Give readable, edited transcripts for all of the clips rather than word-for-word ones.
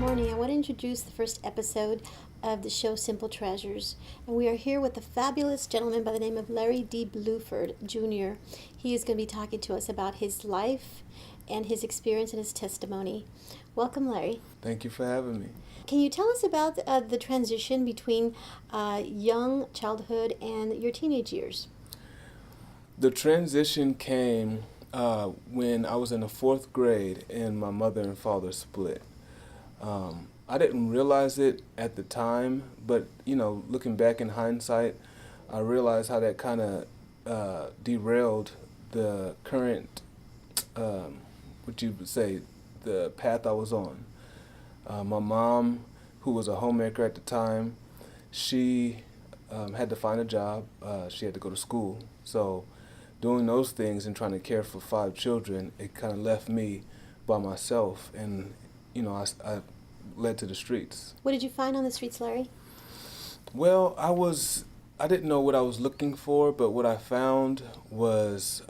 morning, I want to introduce the first episode of the show Simple Treasures. And we are here with a fabulous gentleman by the name of Larry D. Bluford, Jr. He is going to be talking to us about his life and his experience and his testimony. Welcome, Larry. Thank you for having me. Can you tell us about the transition between young childhood and your teenage years? The transition came when I was in the fourth grade and my mother and father split. I didn't realize it at the time, but looking back in hindsight, I realized how that kind of derailed the current, what you would say, the path I was on. My mom, who was a homemaker at the time, she had to find a job. She had to go to school. So doing those things and trying to care for 5 children, it kind of left me by myself, and I led to the streets. What did you find on the streets, Larry? Well, I didn't know what I was looking for, but what I found was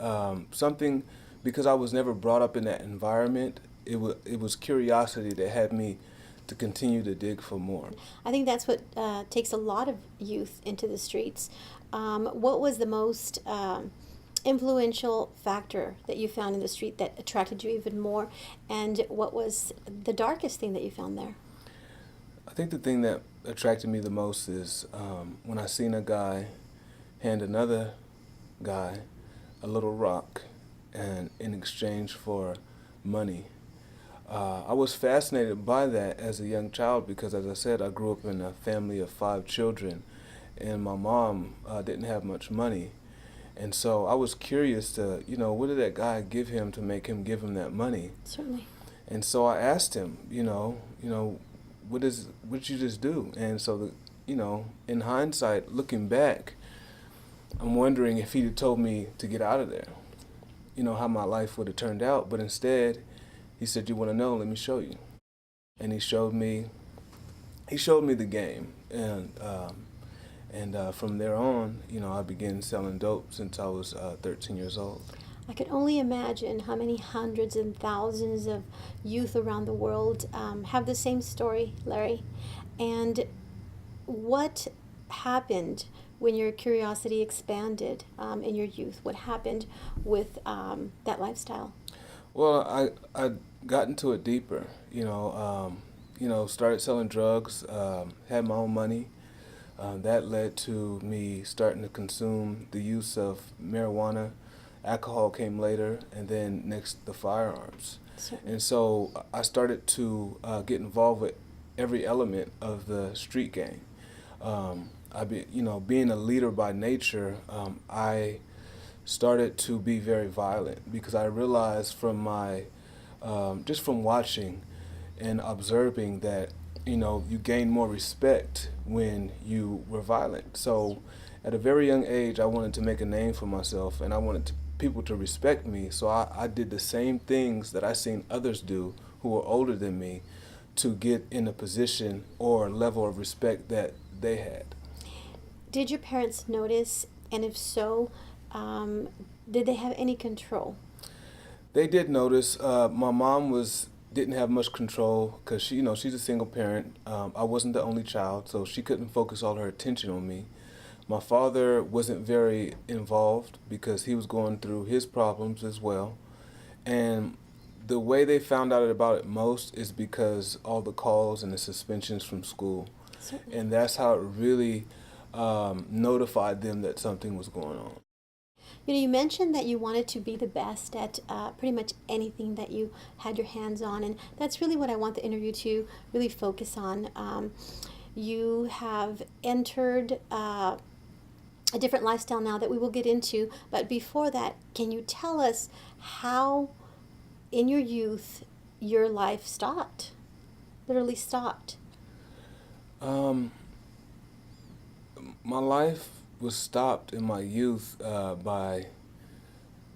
something, because I was never brought up in that environment. It was curiosity that had me to continue to dig for more. I think that's what takes a lot of youth into the streets. What was the most influential factor that you found in the street that attracted you even more, and what was the darkest thing that you found there? I think the thing that attracted me the most is when I seen a guy hand another guy a little rock, and in exchange for money. I was fascinated by that as a young child because, as I said, I grew up in a family of 5 children, and my mom didn't have much money. And so I was curious to, what did that guy give him to make him give him that money? Certainly. And so I asked him, what did you just do? And so, in hindsight, looking back, I'm wondering if he'd have told me to get out of there, how my life would have turned out. But instead, he said, "You want to know? Let me show you." And he showed me the game. And from there on, I began selling dope since I was 13 years old. I could only imagine how many hundreds and thousands of youth around the world have the same story, Larry. And what happened when your curiosity expanded in your youth? What happened with that lifestyle? Well, I got into it deeper. Started selling drugs, had my own money. That led to me starting to consume the use of marijuana. Alcohol came later, and then next the firearms. Certainly. And so I started to get involved with every element of the street gang. Being a leader by nature, I started to be very violent because I realized from my just from watching and observing that you gain more respect when you were violent. So at a very young age, I wanted to make a name for myself, and I wanted people to respect me. So I did the same things that I seen others do who were older than me to get in a position or level of respect that they had. Did your parents notice, and if so, did they have any control? They did notice. My mom didn't have much control because she's a single parent. I wasn't the only child, so she couldn't focus all her attention on me. My father wasn't very involved because he was going through his problems as well. And the way they found out about it most is because all the calls and the suspensions from school. Certainly. And that's how it really notified them that something was going on. You mentioned that you wanted to be the best at pretty much anything that you had your hands on, and that's really what I want the interview to really focus on. You have entered a different lifestyle now that we will get into, but before that, can you tell us how in your youth your life stopped, literally stopped? My life was stopped in my youth by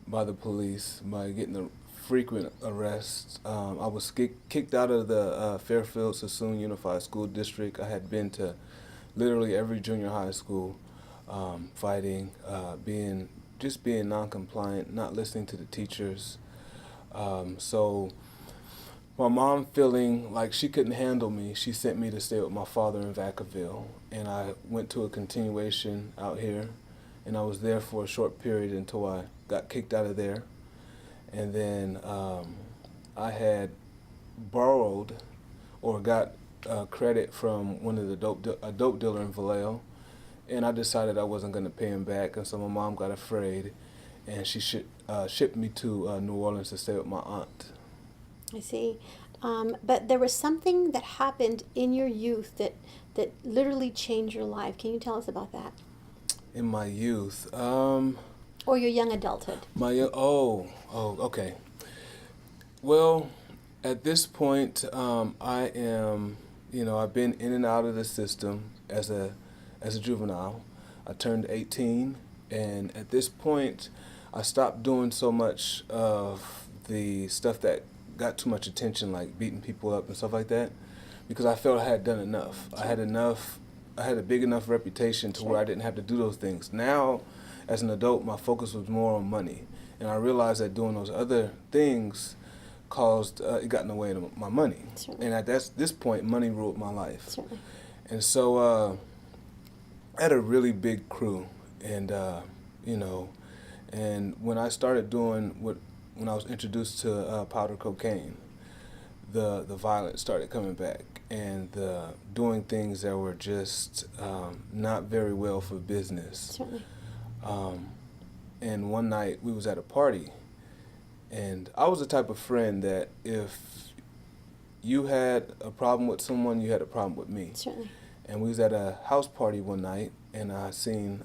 the police, by getting the frequent arrests. I was kicked out of the Fairfield Sassoon Unified School District. I had been to literally every junior high school, fighting, being non-compliant, not listening to the teachers. So My mom, feeling like she couldn't handle me, she sent me to stay with my father in Vacaville. And I went to a continuation out here, and I was there for a short period until I got kicked out of there. And then I had borrowed or got credit from one of the a dope dealer in Vallejo, and I decided I wasn't going to pay him back, and so my mom got afraid, and she shipped me to New Orleans to stay with my aunt. I see. But there was something that happened in your youth that literally changed your life. Can you tell us about that? In my youth, Or your young adulthood? Okay. Well, at this point, I am, I've been in and out of the system as a juvenile. I turned 18, and at this point, I stopped doing so much of the stuff that got too much attention, like beating people up and stuff like that, because I felt I had done enough. I had enough. I had a big enough reputation to where I didn't have to do those things. Now, as an adult, my focus was more on money, and I realized that doing those other things caused it got in the way of my money. Certainly. And at this point, money ruled my life. Certainly. And so I had a really big crew, and and when I started doing when I was introduced to powder cocaine, the violence started coming back, and doing things that were just not very well for business. Certainly. And one night we was at a party, and I was the type of friend that if you had a problem with someone, you had a problem with me. Certainly. And we was at a house party one night, and I seen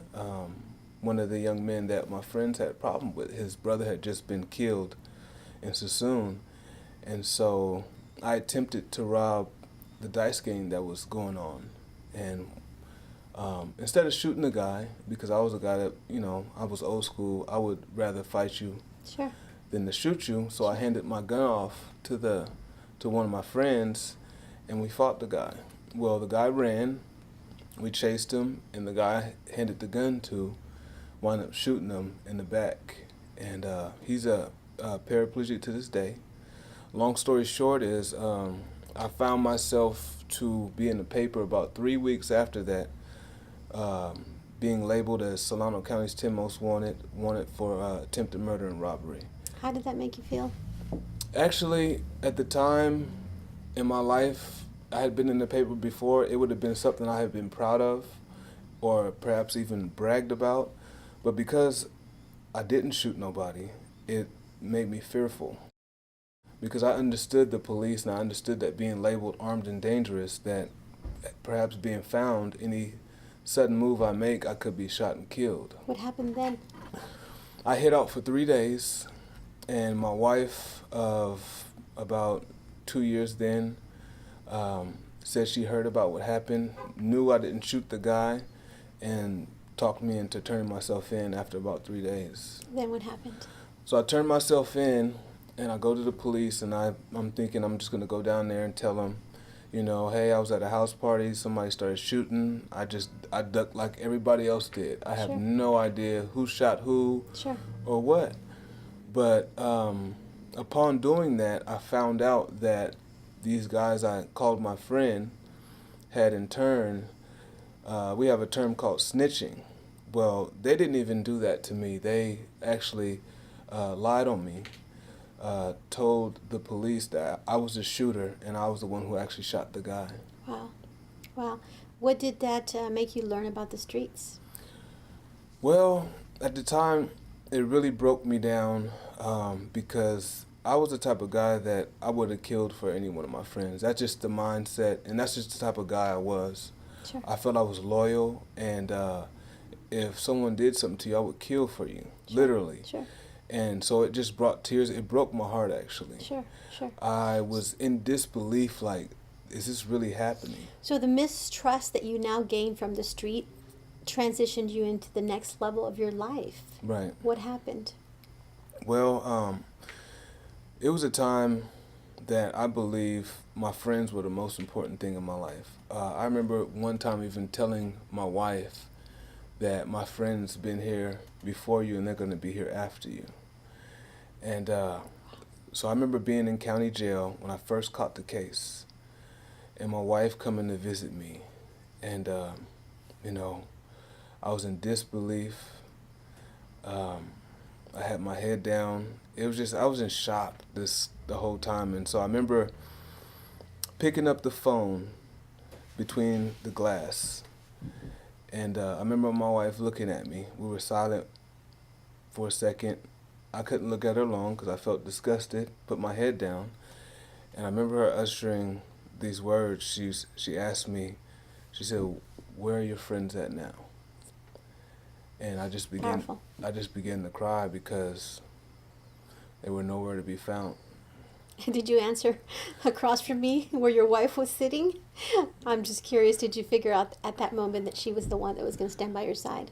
one of the young men that my friends had a problem with. His brother had just been killed in Sassoon, and so I attempted to rob the dice game that was going on. And instead of shooting the guy, because I was a guy that, I was old school, I would rather fight you Sure. than to shoot you. So I handed my gun off to one of my friends, and we fought the guy. Well, the guy ran, we chased him, and the guy handed the gun to wound up shooting him in the back. And he's a paraplegic to this day. Long story short is I found myself to be in the paper about 3 weeks after that, being labeled as Solano County's 10 most wanted for attempted murder and robbery. How did that make you feel? Actually, at the time in my life, I had been in the paper before. It would have been something I had been proud of, or perhaps even bragged about. But because I didn't shoot nobody, it made me fearful. Because I understood the police, and I understood that being labeled armed and dangerous, that perhaps being found, any sudden move I make, I could be shot and killed. What happened then? I hid out for 3 days, and my wife of about 2 years then said she heard about what happened, knew I didn't shoot the guy, and talked me into turning myself in after about 3 days. Then what happened? So I turned myself in, and I go to the police, and I'm thinking I'm just going to go down there and tell them, hey, I was at a house party, somebody started shooting. I ducked like everybody else did. I have no idea who shot who or what. But upon doing that, I found out that these guys I called my friend had in turn, we have a term called snitching. Well, they didn't even do that to me. They actually lied on me, told the police that I was the shooter and I was the one who actually shot the guy. Wow. Wow. What did that make you learn about the streets? Well, at the time, it really broke me down because I was the type of guy that I would have killed for any one of my friends. That's just the mindset, and that's just the type of guy I was. Sure. I felt I was loyal, and if someone did something to you, I would kill for you, literally. Sure. And so it just brought tears. It broke my heart, actually. Sure. I was in disbelief, like, is this really happening? So the mistrust that you now gain from the street transitioned you into the next level of your life. Right. What happened? Well, it was a time that I believe my friends were the most important thing in my life. I remember one time even telling my wife that my friends been here before you and they're going to be here after you. And So I remember being in county jail when I first caught the case, and my wife coming to visit me, and you know, I was in disbelief. Um, I had my head down. It was just I was in shock the whole time, and so I remember picking up the phone between the glass, and I remember my wife looking at me. We were silent for a second. I couldn't look at her long because I felt disgusted. Put my head down, and I remember her uttering these words. She asked me. She said, "Where are your friends at now?" And Powerful. I just began to cry because they were nowhere to be found. Did you answer across from me where your wife was sitting? I'm just curious, did you figure out at that moment that she was the one that was going to stand by your side?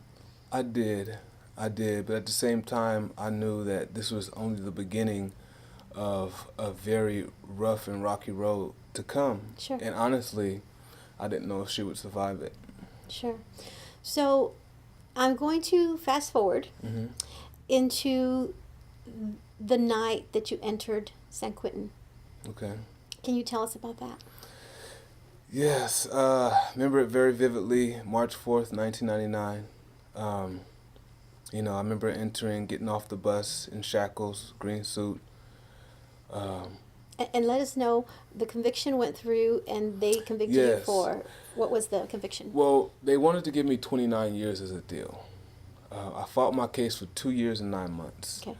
I did, but at the same time, I knew that this was only the beginning of a very rough and rocky road to come. Sure. And honestly, I didn't know if she would survive it. Sure. So I'm going to fast forward Mm-hmm. into the night that you entered San Quentin. Okay. Can you tell us about that? Yes, remember it very vividly, March 4th, 1999. I remember entering, getting off the bus in shackles, green suit. And let us know, the conviction went through and they convicted you Yes. for, what was the conviction? Well, they wanted to give me 29 years as a deal. I fought my case for 2 years and 9 months. Okay,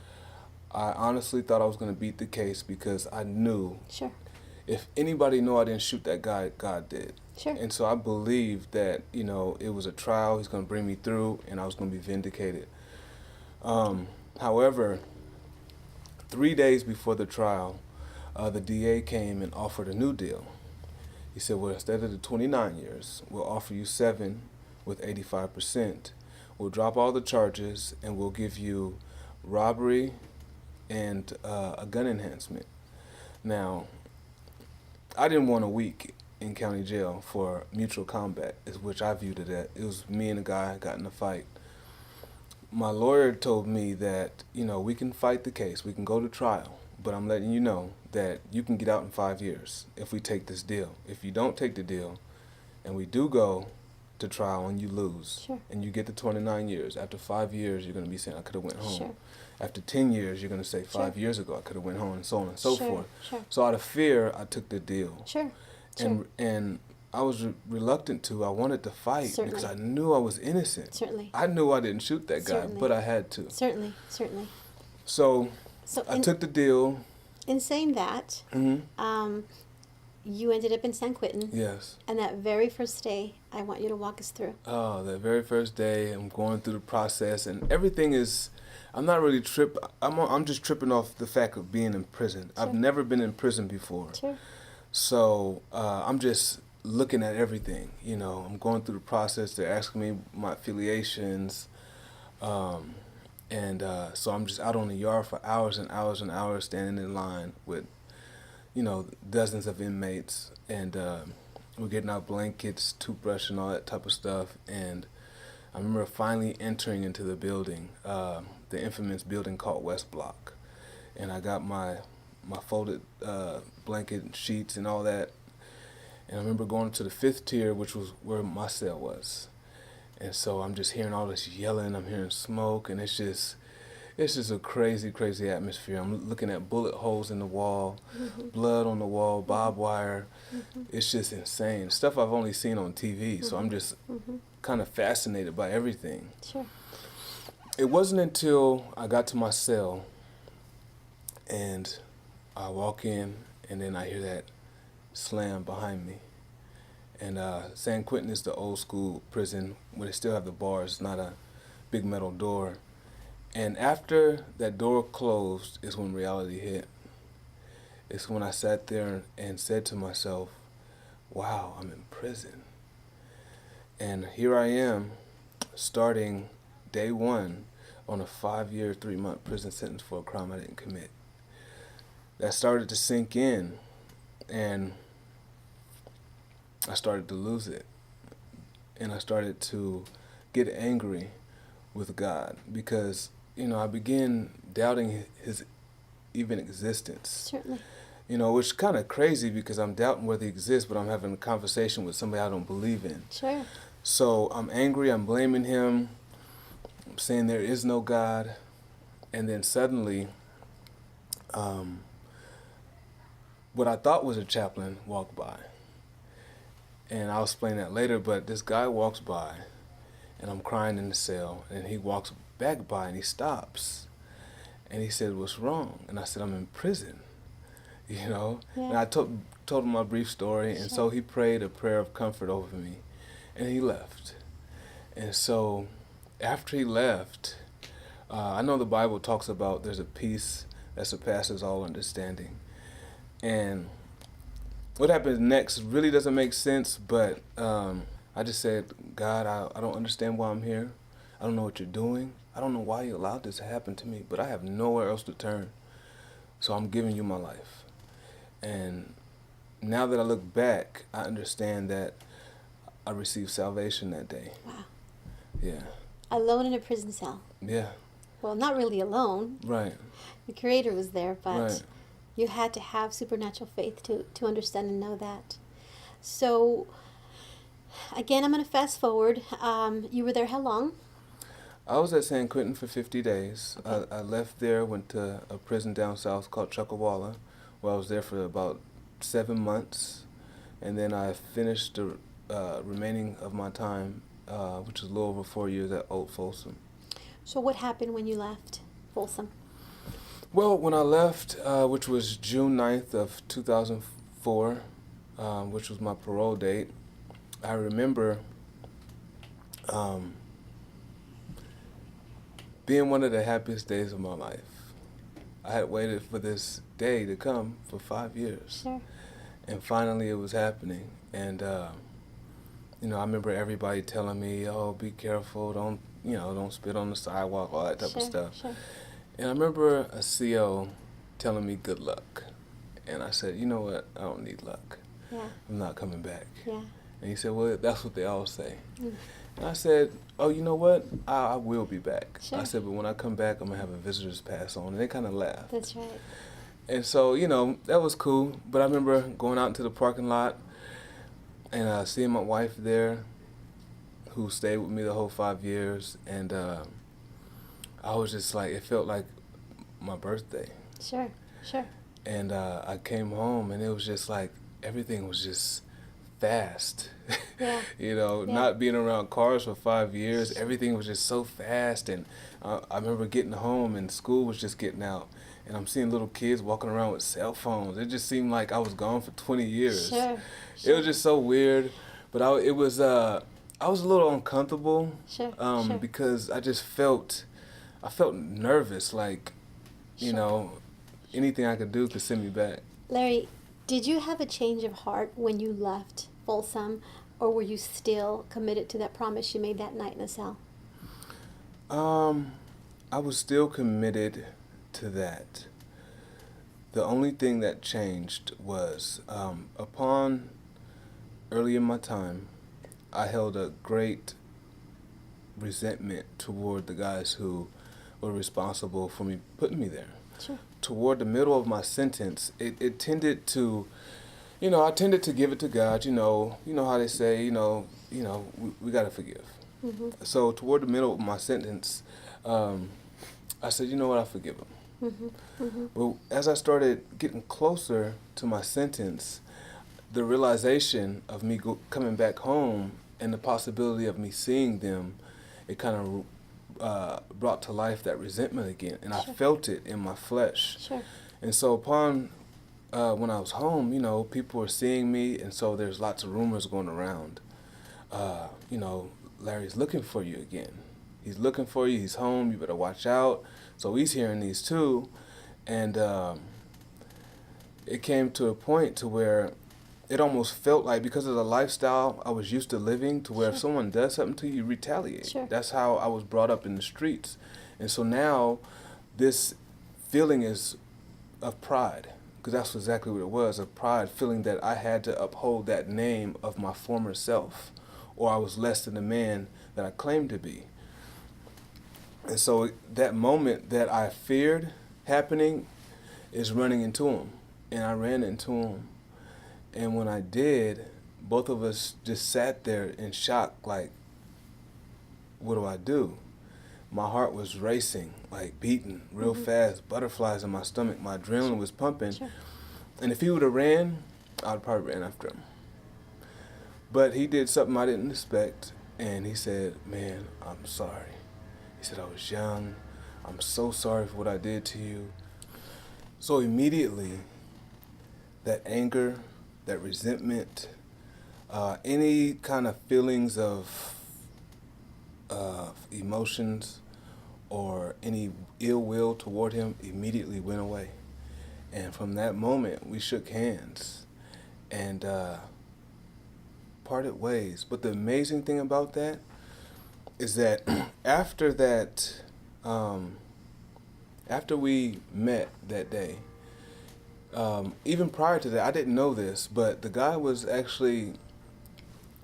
I honestly thought I was going to beat the case because I knew sure, if anybody knew I didn't shoot that guy, God did. sure. And so I believed that, it was a trial, he's going to bring me through, and I was going to be vindicated. However, 3 days before the trial, the DA came and offered a new deal. He said, well, instead of the 29 years, we'll offer you 7 with 85%. We'll drop all the charges, and we'll give you robbery and a gun enhancement. Now, I didn't want a week in county jail for mutual combat, is which I viewed it as. It was me and a guy got in a fight. My lawyer told me that, we can fight the case, we can go to trial, but I'm letting you know that you can get out in 5 years if we take this deal. If you don't take the deal and we do go to trial and you lose, Sure. and you get the 29 years, after 5 years you're going to be saying, I could have went home. Sure. After 10 years you're going to say, 5 Sure. years ago I could have went home, and so on and so Sure, forth. sure. So out of fear, I took the deal. Sure, sure. And I was reluctant to. I wanted to fight Certainly. because I knew I was innocent. Certainly. I knew I didn't shoot that guy, Certainly. but I had to. Certainly, certainly. So So I took the deal. in saying that, Mm-hmm. you ended up in San Quentin. Yes. And that very first day, I want you to walk us through. Oh, that very first day, I'm going through the process, and everything is. I'm not really I'm just tripping off the fact of being in prison. Sure. I've never been in prison before. Sure. So I'm just looking at everything. I'm going through the process. They're asking me my affiliations. So I'm just out on the yard for hours and hours and hours, standing in line with, dozens of inmates. And we're getting out blankets, toothbrush, and all that type of stuff. And I remember finally entering into the building, the infamous building called West Block. And I got my folded blanket and sheets and all that. And I remember going to the 5th tier, which was where my cell was. And so I'm just hearing all this yelling, I'm hearing smoke, and it's just a crazy, crazy atmosphere. I'm looking at bullet holes in the wall, Mm-hmm. blood on the wall, barbed wire. Mm-hmm. It's just insane. Stuff I've only seen on TV, so I'm just Mm-hmm. kind of fascinated by everything. Sure. It wasn't until I got to my cell and I walk in, and then I hear that slam behind me. And San Quentin is the old school prison where they still have the bars. It's not a big metal door. And after that door closed is when reality hit. It's when I sat there and said to myself, wow, I'm in prison. And here I am, starting day 1 on a 5-year, 3-month prison sentence for a crime I didn't commit. That started to sink in, and I started to lose it. And I started to get angry with God because, I began doubting his even existence. Certainly. You know, which is kind of crazy because I'm doubting whether he exists, but I'm having a conversation with somebody I don't believe in. Sure. So I'm angry, I'm blaming him, I'm saying there is no God, and then suddenly, what I thought was a chaplain walked by. And I'll explain that later, but this guy walks by, and I'm crying in the cell, and he walks back by and he stops. And he said, "What's wrong?" And I said, "I'm in prison." You know? Yeah. And I told him my brief story, and so he prayed a prayer of comfort over me, and he left. And so after he left, I know the Bible talks about there's a peace that surpasses all understanding. And what happens next really doesn't make sense, but I just said, "God, I don't understand why I'm here. I don't know what you're doing. I don't know why you allowed this to happen to me, but I have nowhere else to turn. So I'm giving you my life." And now that I look back, I understand that I received salvation that day. Wow. Yeah. Alone in a prison cell. Yeah. Well, not really alone. Right. The Creator was there, but Right. you had to have supernatural faith to understand and know that. So, again, I'm going to fast forward. You were there how long? I was at San Quentin for 50 days. Okay. I left there, went to a prison down south called Chuckawalla, where I was there for about 7 months. And then I finished the remaining of my time, which was a little over 4 years at Old Folsom. So what happened when you left Folsom? Well, when I left, which was June 9th of 2004, which was my parole date, I remember being one of the happiest days of my life. I had waited for this day to come for 5 years. Sure. And finally it was happening. And, you know, I remember everybody telling me, "Oh, be careful, don't spit on the sidewalk," all that type of stuff. Sure. And I remember a CO telling me good luck. And I said, "You know what? I don't need luck. Yeah. I'm not coming back." Yeah. And he said, "Well, that's what they all say." Mm. And I said, "Oh, you know what? I will be back." Sure. I said, "But when I come back, I'm going to have a visitor's pass on." And they kind of laughed. That's right. And so, you know, that was cool. But I remember going out into the parking lot and seeing my wife there, who stayed with me the whole 5 years. And I was just like, it felt like my birthday. Sure. Sure. And I came home, and it was just like everything was just fast. Yeah. You know, Yeah. not being around cars for 5 years, everything was just so fast. And I remember getting home, and school was just getting out, and I'm seeing little kids walking around with cell phones. It just seemed like I was gone for 20 years. Sure. It was just so weird. But I was a little uncomfortable. Sure. Because I felt nervous, like, you Sure. know, anything I could do could send me back. Larry, did you have a change of heart when you left Folsom, or were you still committed to that promise you made that night in the cell? I was still committed to that. The only thing that changed was upon early in my time, I held a great resentment toward the guys who were responsible for me putting me there. Sure. Toward the middle of my sentence, it tended to, I tended to give it to God. You know how they say, we got to forgive. Mm-hmm. So toward the middle of my sentence, I said, you know what, I forgive him. Mm-hmm. Mm-hmm. Well, as I started getting closer to my sentence, the realization of me coming back home and the possibility of me seeing them, it kind of brought to life that resentment again, and Sure. I felt it in my flesh. Sure. And so upon when I was home, people were seeing me, and so there's lots of rumors going around. Larry's looking for you again. He's looking for you. He's home. You better watch out. So he's hearing these too, and it came to a point to where it almost felt like, because of the lifestyle I was used to living, to where Sure. if someone does something to you, you retaliate. Sure. That's how I was brought up in the streets. And so now this feeling is of pride, because that's exactly what it was, of pride, feeling that I had to uphold that name of my former self, or I was less than the man that I claimed to be. And so that moment that I feared happening, is running into him. And I ran into him. And when I did, both of us just sat there in shock, like, what do I do? My heart was racing, like beating real fast, butterflies in my stomach. My adrenaline was pumping. Sure. And if he would have ran, I'd probably ran after him. But he did something I didn't expect, and he said, man, I'm sorry. He said, I was young. I'm so sorry for what I did to you. So immediately, that anger, that resentment, any kind of feelings of emotions or any ill will toward him immediately went away. And from that moment, we shook hands and parted ways. But the amazing thing about that is that after that, after we met that day, even prior to that, I didn't know this, but the guy was actually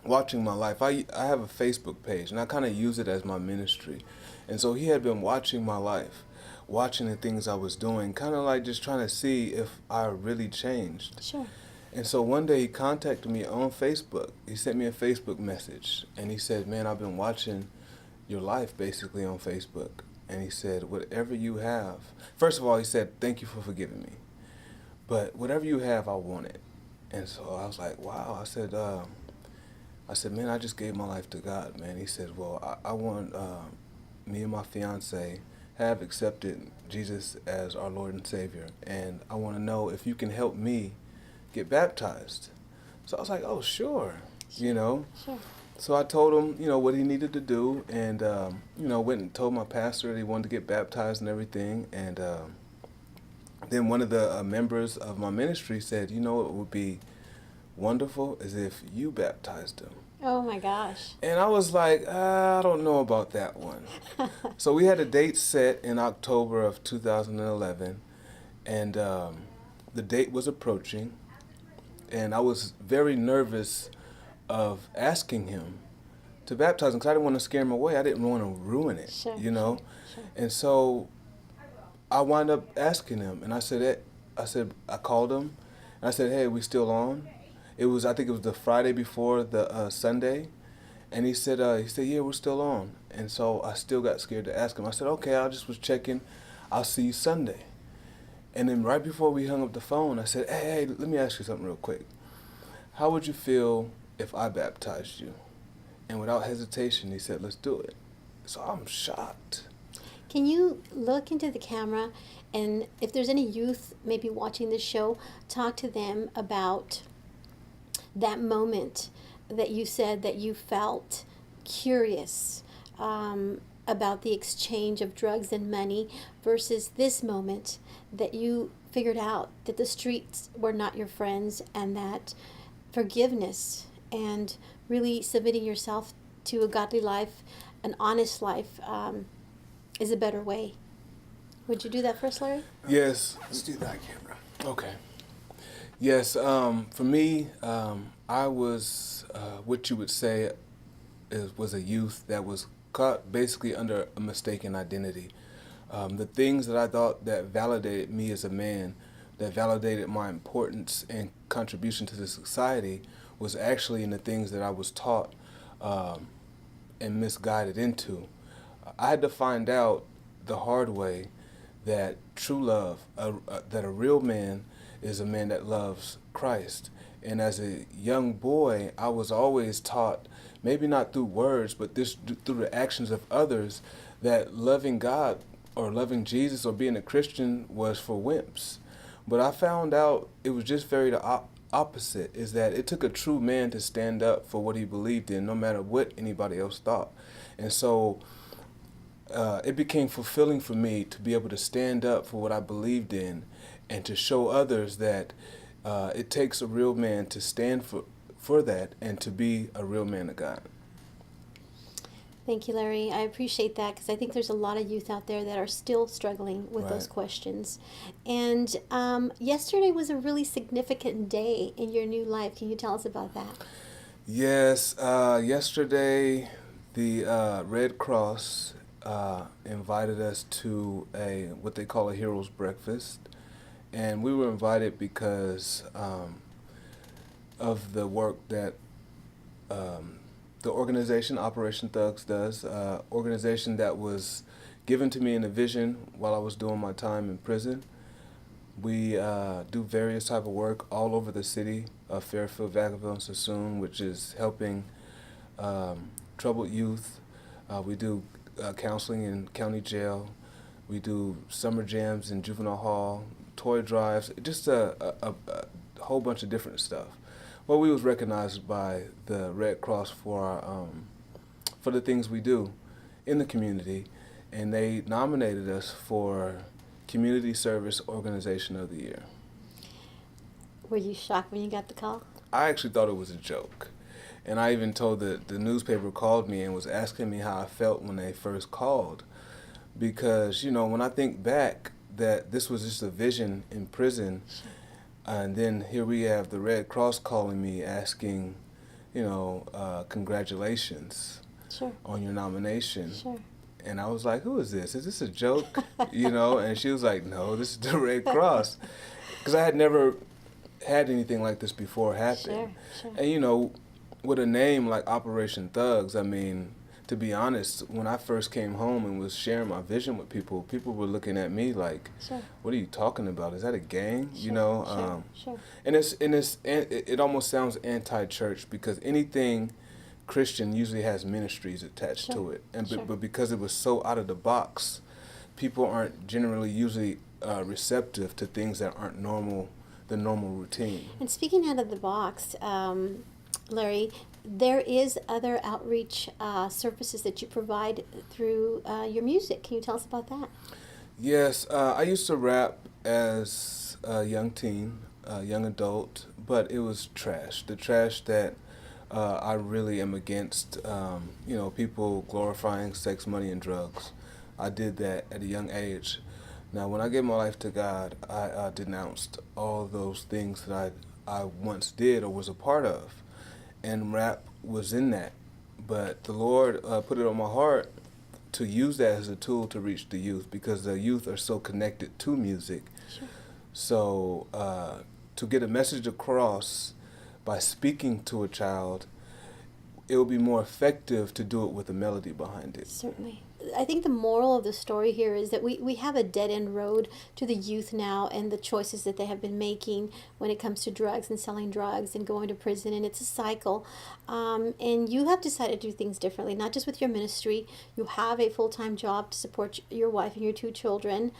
watching my life. I have a Facebook page, and I kind of use it as my ministry. And so he had been watching my life, watching the things I was doing, kind of like just trying to see if I really changed. Sure. And so one day he contacted me on Facebook. He sent me a Facebook message, and he said, man, I've been watching your life basically on Facebook. And he said, whatever you have, first of all, he said, thank you for forgiving me. But whatever you have, I want it. And so I was like, wow. I said, man, I just gave my life to God, man. He said, well, I want me and my fiance have accepted Jesus as our Lord and Savior. And I want to know if you can help me get baptized. So I was like, oh, sure, you know. Sure. So I told him, you know, what he needed to do. And, you know, went and told my pastor that he wanted to get baptized and everything. And then one of the members of my ministry said, you know, what would be wonderful is if you baptized him. Oh my gosh. And I was like, I don't know about that one. So we had a date set in October of 2011, and the date was approaching, and I was very nervous of asking him to baptize him because I didn't want to scare him away. I didn't want to ruin it, Sure, you know. sure. And so I wound up asking him, and I called him, and I said, hey, we still on? I think it was the Friday before the Sunday, and he said, yeah, we're still on. And so I still got scared to ask him. I said, okay, I just was checking. I'll see you Sunday. And then right before we hung up the phone, I said, hey, let me ask you something real quick. How would you feel if I baptized you? And without hesitation, he said, let's do it. So I'm shocked. Can you look into the camera, and if there's any youth maybe watching this show, talk to them about that moment that you said that you felt curious about the exchange of drugs and money versus this moment that you figured out that the streets were not your friends and that forgiveness and really submitting yourself to a godly life, an honest life, is a better way. Would you do that first, Larry? Yes. Let's do that, camera. Okay. Yes, for me, I was what you would say was a youth that was caught basically under a mistaken identity. The things that I thought that validated me as a man, that validated my importance and contribution to the society, was actually in the things that I was taught and misguided into. I had to find out the hard way that true love, that a real man is a man that loves Christ. And as a young boy, I was always taught, maybe not through words, but through the actions of others, that loving God or loving Jesus or being a Christian was for wimps. But I found out it was just very the opposite, is that it took a true man to stand up for what he believed in, no matter what anybody else thought. And so it became fulfilling for me to be able to stand up for what I believed in and to show others that it takes a real man to stand for that and to be a real man of God. Thank you, Larry. I appreciate that because I think there's a lot of youth out there that are still struggling with those questions. And yesterday was a really significant day in your new life. Can you tell us about that? Yes, yesterday the Red Cross invited us to what they call a hero's breakfast. And we were invited because of the work that the organization Operation Thugs does, organization that was given to me in a vision while I was doing my time in prison. We do various type of work all over the city of Fairfield, Vacaville, and Sassoon, which is helping troubled youth. We do counseling in county jail. We do summer jams in juvenile hall, toy drives, just a whole bunch of different stuff. Well, we was recognized by the Red Cross for the things we do in the community, and they nominated us for Community Service Organization of the Year. Were you shocked when you got the call? I actually thought it was a joke. And I even told the newspaper called me and was asking me how I felt when they first called. Because, you know, when I think back that this was just a vision in prison, and then here we have the Red Cross calling me asking, you know, congratulations Sure. on your nomination. Sure. And I was like, who is this? Is this a joke? You know, and she was like, no, this is the Red Cross. Because I had never had anything like this before happen. Sure, sure. And, you know, with a name like Operation Thugs, I mean, to be honest, when I first came home and was sharing my vision with people, people were looking at me like, Sure. what are you talking about? Is that a gang? Sure, You know? sure. And it almost sounds anti-church because anything Christian usually has ministries attached Sure, to it. And sure. but because it was so out of the box, people aren't generally usually receptive to things that aren't the normal routine. And speaking out of the box, Larry, there is other outreach services that you provide through your music. Can you tell us about that? Yes, I used to rap as a young teen, young adult, but it was trash. The trash that I really am against, you know, people glorifying sex, money, and drugs. I did that at a young age. Now, when I gave my life to God, I denounced all those things that I once did or was a part of. And rap was in that. But the Lord put it on my heart to use that as a tool to reach the youth because the youth are so connected to music. Sure. So to get a message across by speaking to a child, it will be more effective to do it with a melody behind it. Certainly. I think the moral of the story here is that we have a dead-end road to the youth now and the choices that they have been making when it comes to drugs and selling drugs and going to prison, and it's a cycle. And you have decided to do things differently, not just with your ministry. You have a full-time job to support your wife and your two children,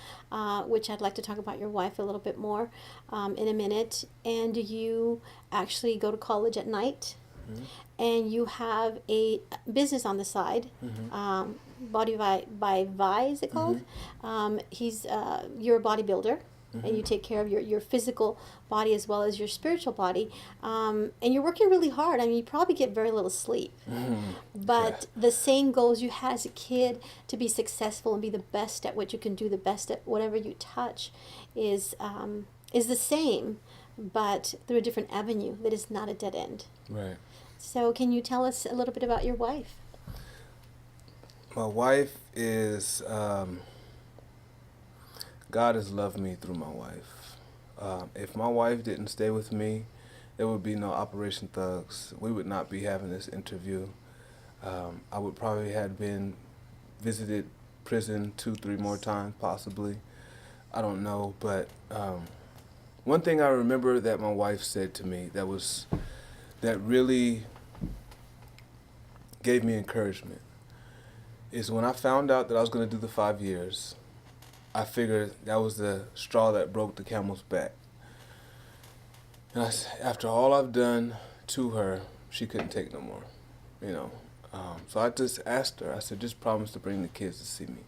which I'd like to talk about your wife a little bit more in a minute. And you actually go to college at night. Mm-hmm. And you have a business on the side. Mm-hmm. Body by Vi, is it called? Mm-hmm. You're a bodybuilder, mm-hmm. and you take care of your physical body as well as your spiritual body, and you're working really hard. I mean, you probably get very little sleep, mm-hmm. but yeah. The same goals you had as a kid to be successful and be the best at what you can do, the best at whatever you touch, is the same, but through a different avenue that is not a dead end. Right. So can you tell us a little bit about your wife? My wife is, God has loved me through my wife. If my wife didn't stay with me, there would be no Operation Thugs. We would not be having this interview. I would probably have been visited prison 2-3 more times, possibly. I don't know, but one thing I remember that my wife said to me that really gave me encouragement is when I found out that I was going to do the 5 years, I figured that was the straw that broke the camel's back. And after all I've done to her, she couldn't take no more, you know. So I just asked her, I said, just promise to bring the kids to see me.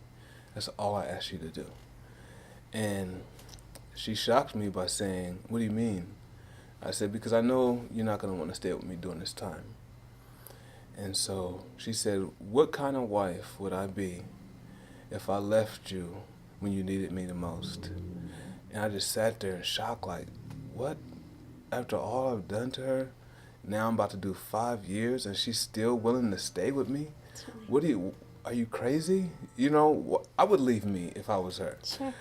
That's all I asked you to do. And she shocked me by saying, what do you mean? I said, because I know you're not going to want to stay with me during this time. And so she said, what kind of wife would I be if I left you when you needed me the most? And I just sat there in shock like, what? After all I've done to her, now I'm about to do 5 years and she's still willing to stay with me? What are you crazy? You know, I would leave me if I was her. Sure.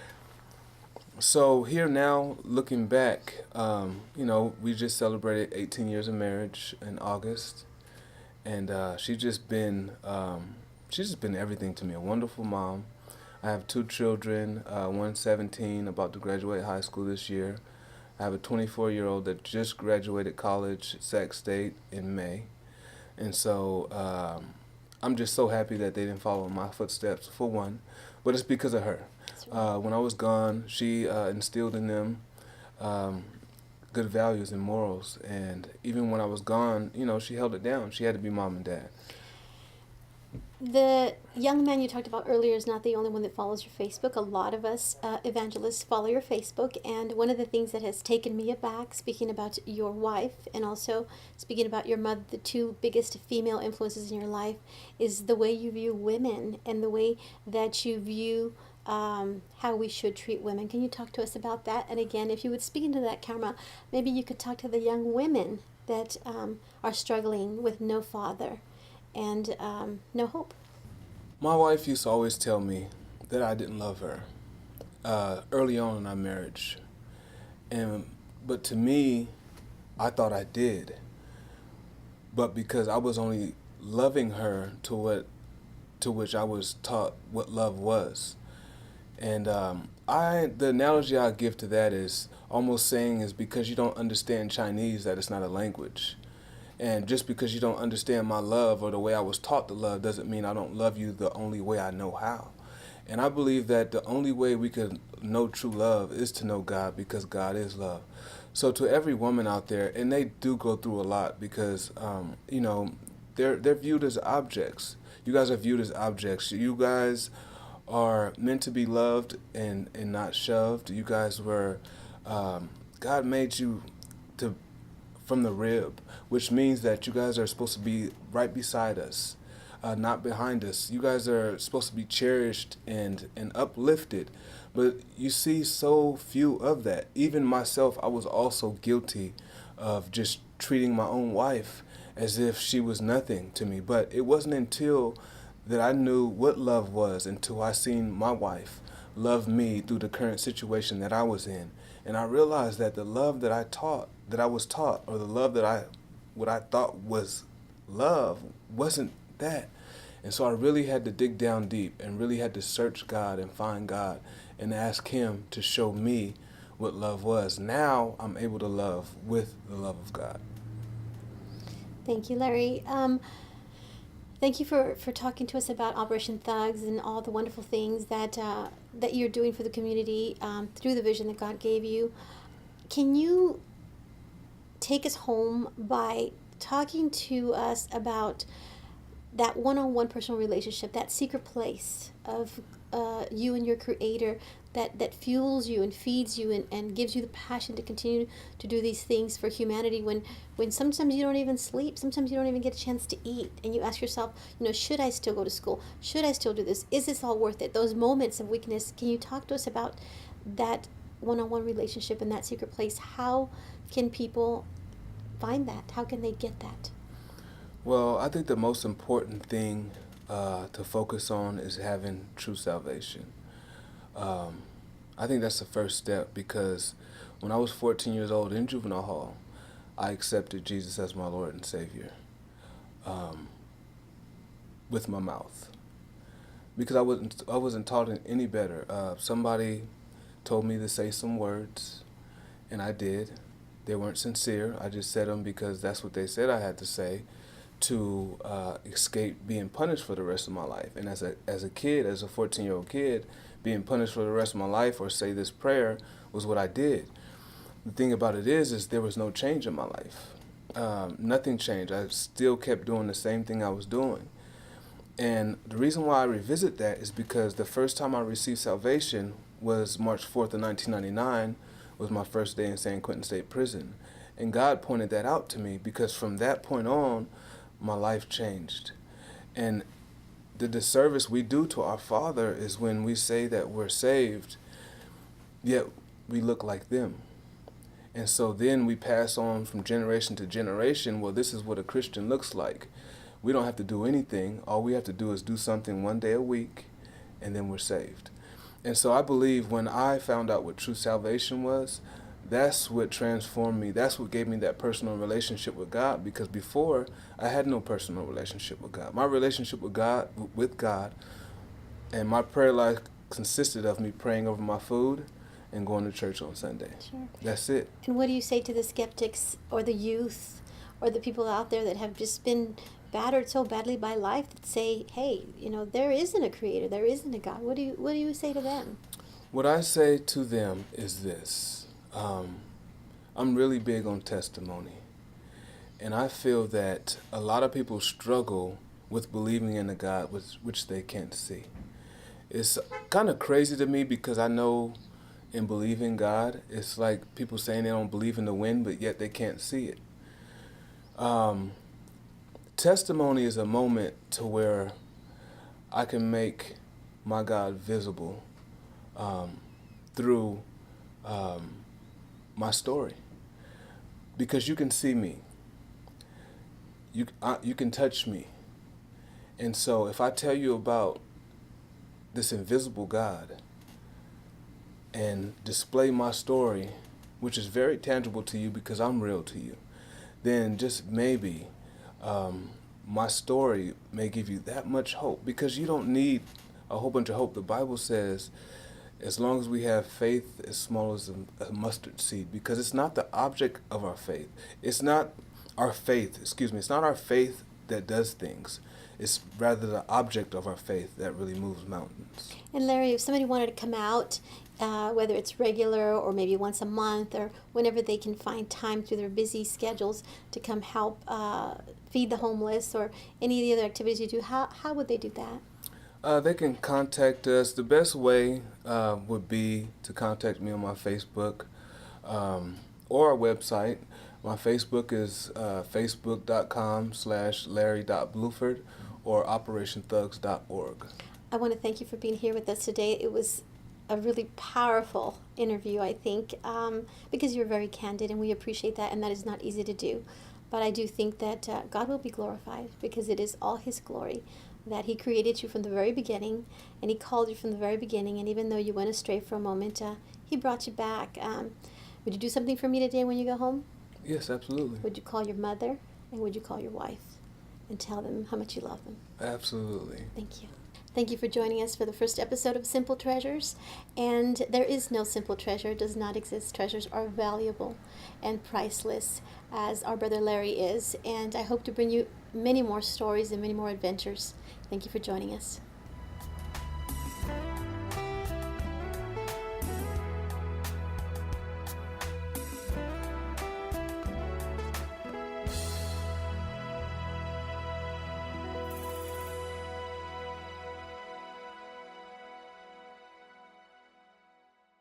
So here now, looking back, we just celebrated 18 years of marriage in August, and she's just been everything to me. A wonderful mom. I have two children, one 17, about to graduate high school this year. I have a 24-year-old that just graduated college at Sac State in May, and so I'm just so happy that they didn't follow in my footsteps, for one, but it's because of her. When I was gone, she instilled in them um, good values and morals, and even when I was gone, she held it down. She had to be mom and dad. The young man you talked about earlier is not the only one that follows your Facebook. A lot of us evangelists follow your Facebook, and one of the things that has taken me aback, speaking about your wife and also speaking about your mother, the two biggest female influences in your life, is the way you view women and the way that you view how we should treat women. Can you talk to us about that? And again, if you would speak into that camera, maybe you could talk to the young women that are struggling with no father and no hope. My wife used to always tell me that I didn't love her early on in our marriage, but to me, I thought I did. But because I was only loving her to which I was taught what love was. And the analogy I give to that is almost saying is because you don't understand Chinese that it's not a language. And just because you don't understand my love or the way I was taught to love doesn't mean I don't love you the only way I know how. And I believe that the only way we can know true love is to know God, because God is love. So to every woman out there, and they do go through a lot because they're viewed as objects. You guys are viewed as objects. You guys are meant to be loved and not shoved. You guys were God made you to from the rib, which means that you guys are supposed to be right beside us, not behind us. You guys are supposed to be cherished and uplifted, but you see so few of that. Even myself, I was also guilty of just treating my own wife as if she was nothing to me. But it wasn't until that I knew what love was until I seen my wife love me through the current situation that I was in. And I realized that the love that I was taught, or the love what I thought was love, wasn't that. And so I really had to dig down deep and really had to search God and find God and ask Him to show me what love was. Now I'm able to love with the love of God. Thank you, Larry. Thank you for talking to us about Operation Thugs and all the wonderful things that you're doing for the community through the vision that God gave you. Can you take us home by talking to us about that one-on-one personal relationship, that secret place of you and your Creator that fuels you and feeds you and gives you the passion to continue to do these things for humanity when sometimes you don't even sleep, sometimes you don't even get a chance to eat, and you ask yourself, should I still go to school? Should I still do this? Is this all worth it? Those moments of weakness, can you talk to us about that one-on-one relationship in that secret place? How can people find that? How can they get that? Well, I think the most important thing to focus on is having true salvation. I think that's the first step, because when I was 14 years old in juvenile hall, I accepted Jesus as my Lord and Savior with my mouth, because I wasn't taught any better. Somebody told me to say some words, and I did. They weren't sincere. I just said them because that's what they said I had to say to escape being punished for the rest of my life. And as a kid, as a 14-year-old kid, being punished for the rest of my life or say this prayer was what I did. The thing about it is there was no change in my life. Nothing changed. I still kept doing the same thing I was doing. And the reason why I revisit that is because the first time I received salvation was March 4th of 1999, was my first day in San Quentin State Prison. And God pointed that out to me, because from that point on, my life changed. And the disservice we do to our Father is when we say that we're saved, yet we look like them. And so then we pass on from generation to generation, well, this is what a Christian looks like. We don't have to do anything. All we have to do is do something one day a week, and then we're saved. And so I believe when I found out what true salvation was, that's what transformed me. That's what gave me that personal relationship with God, because before I had no personal relationship with God. My relationship with God, and my prayer life consisted of me praying over my food and going to church on Sunday. Sure. That's it. And what do you say to the skeptics or the youth or the people out there that have just been battered so badly by life that say, hey, there isn't a creator, there isn't a God? What do you say to them? What I say to them is this. I'm really big on testimony. And I feel that a lot of people struggle with believing in a God which they can't see. It's kind of crazy to me, because I know in believing God, it's like people saying they don't believe in the wind, but yet they can't see it. Testimony is a moment to where I can make my God visible through my story. Because you can see me. You can touch me. And so if I tell you about this invisible God and display my story, which is very tangible to you because I'm real to you, then just maybe my story may give you that much hope, because you don't need a whole bunch of hope. The Bible says, as long as we have faith as small as a mustard seed, because it's not the object of our faith. It's not our faith, it's not our faith that does things. It's rather the object of our faith that really moves mountains. And Larry, if somebody wanted to come out, whether it's regular or maybe once a month or whenever they can find time through their busy schedules to come help feed the homeless or any of the other activities you do, how would they do that? They can contact us. The best way would be to contact me on my Facebook or our website. My Facebook is facebook.com/larry.bluford or operationthugs.org. I want to thank you for being here with us today. It was a really powerful interview, I think, because you're very candid, and we appreciate that, and that is not easy to do. But I do think that God will be glorified, because it is all His glory, that He created you from the very beginning, and He called you from the very beginning, and even though you went astray for a moment, He brought you back. Would you do something for me today when you go home? Yes, absolutely. Would you call your mother, and would you call your wife and tell them how much you love them? Absolutely. Thank you. Thank you for joining us for the first episode of Simple Treasures. And there is no simple treasure. It does not exist. Treasures are valuable and priceless, as our brother Larry is. And I hope to bring you many more stories and many more adventures. Thank you for joining us.